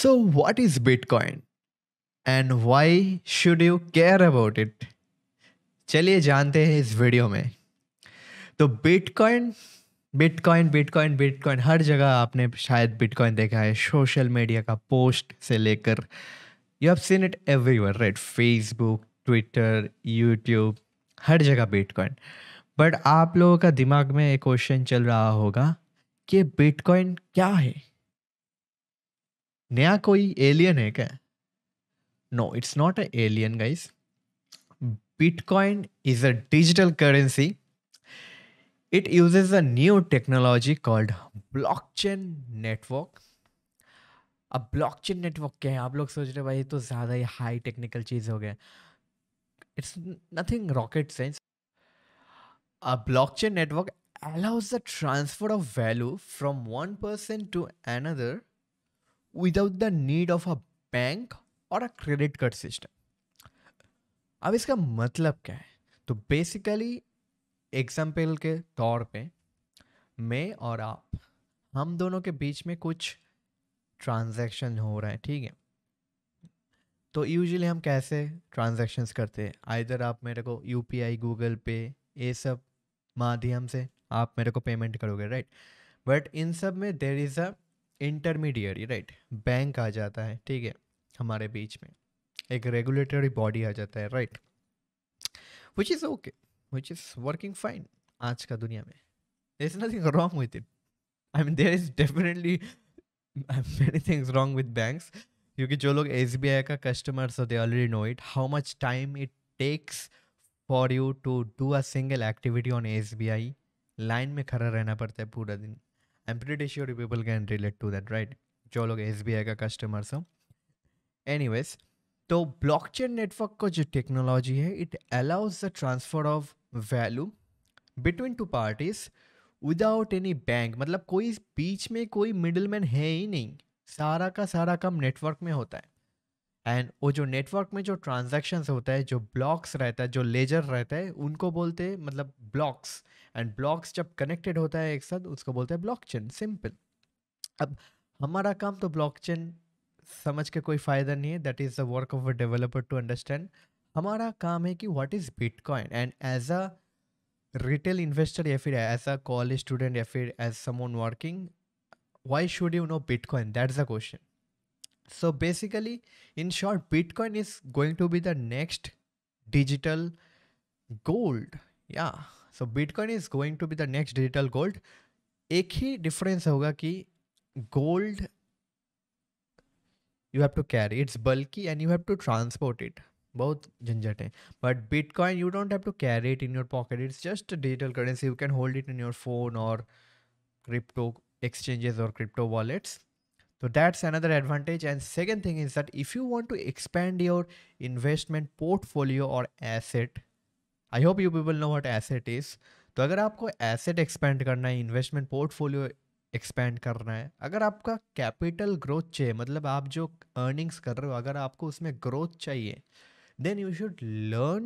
So, what is Bitcoin and why should you care about it? चलिए जानते हैं इस वीडियो में। तो बिटकॉइन बिटकॉइन बिटकॉइन बिटकॉइन हर जगह आपने शायद बिटकॉइन देखा है, सोशल मीडिया का पोस्ट से लेकर you have seen it everywhere, right? Facebook, Twitter, YouTube, हर जगह बिटकॉइन। बट आप लोगों का दिमाग में एक क्वेश्चन चल रहा होगा कि बिटकॉइन क्या है? नया कोई एलियन है क्या? No, it's not an alien, guys. Bitcoin is a digital currency. It uses a new technology called blockchain network. अब ब्लॉकचेन नेटवर्क क्या है? आप लोग सोच रहे भाई ये तो ज़्यादा ही हाई टेक्निकल चीज़ हो गया। It's nothing rocket science. A blockchain network allows the transfer of value from one person to another without the need of a bank or a credit card system. अब इसका मतलब क्या है? तो बेसिकली एग्जाम्पल के तौर पे मैं और आप, हम दोनों के बीच में कुछ ट्रांजैक्शन हो रहा है, ठीक है? तो यूजुअली हम कैसे ट्रांजैक्शंस करते हैं? आइदर आप मेरे को यूपीआई, गूगल पे, ये सब माध्यम से आप मेरे को पेमेंट करोगे, राइट? बट इन सब में there is a intermediary, right? Bank आ जाता है, ठीक है, हमारे बीच में एक रेगुलेटरी बॉडी आ जाता है, right? Which is okay, which is working fine आज का दुनिया में। There is nothing wrong with it. I mean there is definitely many things wrong with banks, क्योंकि जो लोग SBI का कस्टमर्स हो, they already know it, how much time it takes for you to do a single activity on SBI. Line में खड़ा रहना पड़ता है पूरा दिन। I'm pretty sure you people can relate to that, right? जो लोग SBI का कस्टमर्स हो। Anyways, तो ब्लॉकचेन नेटवर्क को जो टेक्नोलॉजी है, it allows the transfer of value between two parties without any bank. मतलब कोई बीच में कोई मिडलमैन है ही नहीं, सारा का सारा काम नेटवर्क में होता है। एंड वो जो नेटवर्क में जो ट्रांजैक्शंस होता है, जो ब्लॉक्स रहता है, जो लेजर रहता है, उनको बोलते हैं मतलब ब्लॉक्स। एंड ब्लॉक्स जब कनेक्टेड होता है एक साथ, उसको बोलते हैं ब्लॉकचेन, सिंपल। अब हमारा काम तो ब्लॉकचेन समझ के कोई फ़ायदा नहीं है, that is the work of a developer to understand. हमारा काम है कि what is bitcoin, and as a retail investor या फिर एज अ कॉलेज स्टूडेंट या फिर as someone working, why should you know bitcoin? That's the question. So basically, in short, Bitcoin is going to be the next digital gold. Yeah. So Bitcoin is going to be the next digital gold. एक ही difference होगा कि gold you have to carry, it's bulky and you have to transport it, बहुत झंझट है। But bitcoin you don't have to carry it in your pocket, it's just digital currency, you can hold it in your phone और crypto exchanges or crypto wallets. So that's another advantage. And second thing is that if you want to expand your investment portfolio or asset, I hope you people know what asset is. तो अगर आपको asset expand करना है, investment portfolio expand करना है, अगर आपका capital growth चाहिए, मतलब आप जो earnings कर रहे हो अगर आपको उसमें growth चाहिए, then you should learn,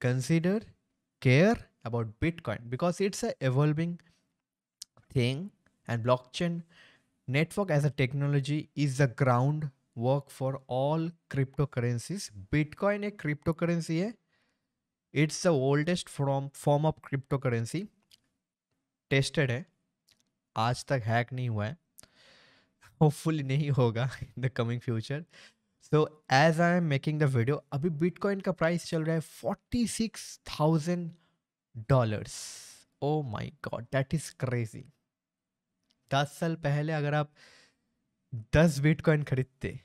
consider, care about Bitcoin because it's a evolving thing, and blockchain network as a technology is the groundwork for all cryptocurrencies. Bitcoin एक cryptocurrency है, it's the oldest form of cryptocurrency, tested है, आज तक hack नहीं हुआ है, hopefully नहीं होगा in the coming future. So as I am making the video, अभी बिटकॉइन का प्राइस चल रहा है $46,000. Oh my god, that is crazy. 10 साल पहले अगर आप 10 बिटकॉइन खरीदते,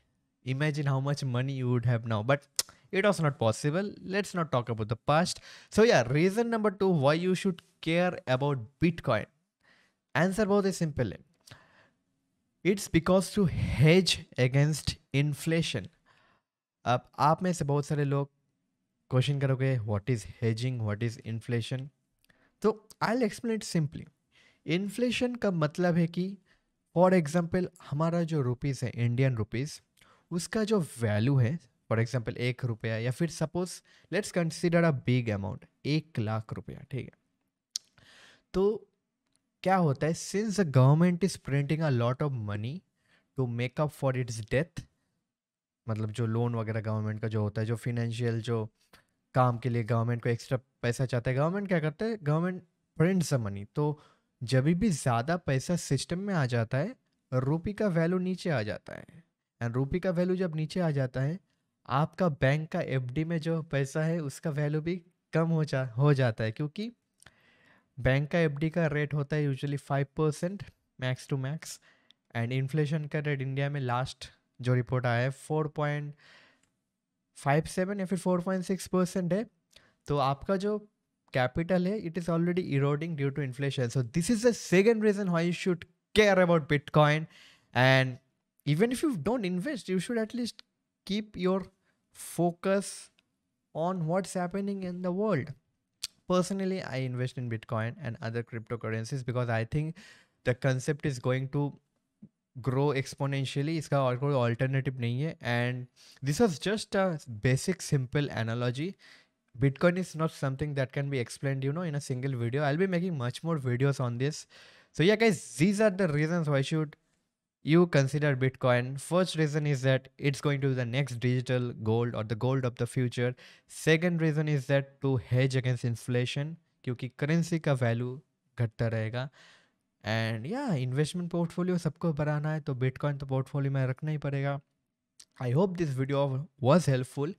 imagine how much money you would have now, but it was not possible. Let's not talk about the past. So yeah, reason number 2 why you should care about Bitcoin, answer बहुत ही simple है, it's because to hedge against inflation. अब आप में से बहुत सारे लोग question करोगे what is hedging, what is inflation? तो I will explain it simply. Inflation का मतलब है कि फॉर एग्जाम्पल हमारा जो रुपीज़ है, इंडियन रुपीज़, उसका जो वैल्यू है, फॉर एग्जाम्पल 1 रुपया, या फिर suppose let's consider a big amount 1,00,000 रुपया, ठीक है? तो क्या होता है, since the government is printing a lot of money to make up for its death, मतलब जो लोन वगैरह गवर्नमेंट का जो होता है, जो फिनेंशियल जो काम के लिए गवर्नमेंट को एक्स्ट्रा पैसा चाहता है, गवर्नमेंट क्या करता है, गवर्नमेंट प्रिंट्स द मनी। तो जब भी ज़्यादा पैसा सिस्टम में आ जाता है, रुपये का वैल्यू नीचे आ जाता है। एंड रुपये का वैल्यू जब नीचे आ जाता है, आपका बैंक का एफडी में जो पैसा है उसका वैल्यू भी कम हो जाता है, क्योंकि बैंक का एफडी का रेट होता है usually 5% max to max. And inflation का रेट इंडिया में लास्ट जो रिपोर्ट आया है 4.57 या फिर 4.6% है। तो आपका जो कैपिटल है it is already eroding due to inflation. So this is the second reason why you should care about bitcoin. And even if you don't invest, you should at least keep your focus on what's happening in the world. Personally, I invest in Bitcoin and other cryptocurrencies because I think the concept is going to grow exponentially. इसका और कोई alternative नहीं है. And this was just a basic simple analogy. Bitcoin is not something that can be explained, in a single video. I'll be making much more videos on this. So yeah, guys, these are the reasons why you consider Bitcoin. First reason is that it's going to be the next digital gold or the gold of the future. Second reason is that to hedge against inflation, क्योंकि currency का value घटता रहेगा। And या investment portfolio सबको बनाना है तो bitcoin तो portfolio में रखना ही पड़ेगा। I hope this video was helpful.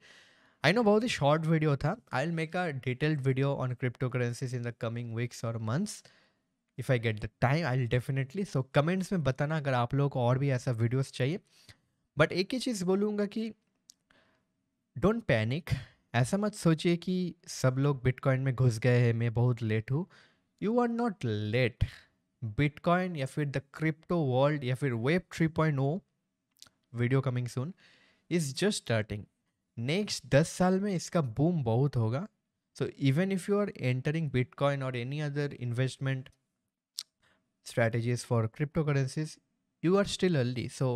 I know बहुत ही शॉर्ट वीडियो था। I will make a detailed video on crypto currencies in the coming weeks और months. If I get the time I will definitely. So comments में बताना अगर आप लोगों को और भी ऐसा वीडियोस चाहिए। बट एक ही चीज़ बोलूँगा कि डोंट पैनिक। ऐसा मत सोचिए कि सब लोग बिटकॉइन में घुस गए हैं, मैं बहुत लेट हूँ। You are not late. Bitcoin या फिर द क्रिप्टो वर्ल्ड या फिर web 3.0 video coming soon is just starting. Next 10 साल में इसका बूम बहुत होगा। So even if you are entering bitcoin और any other investment strategies for cryptocurrencies, you are still early. So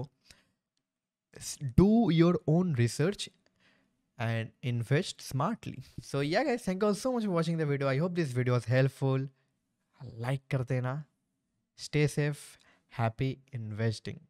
do your own research and invest smartly. So yeah guys, thank you all so much for watching the video. I hope this video was helpful. Like kar dena. Stay safe. Happy investing.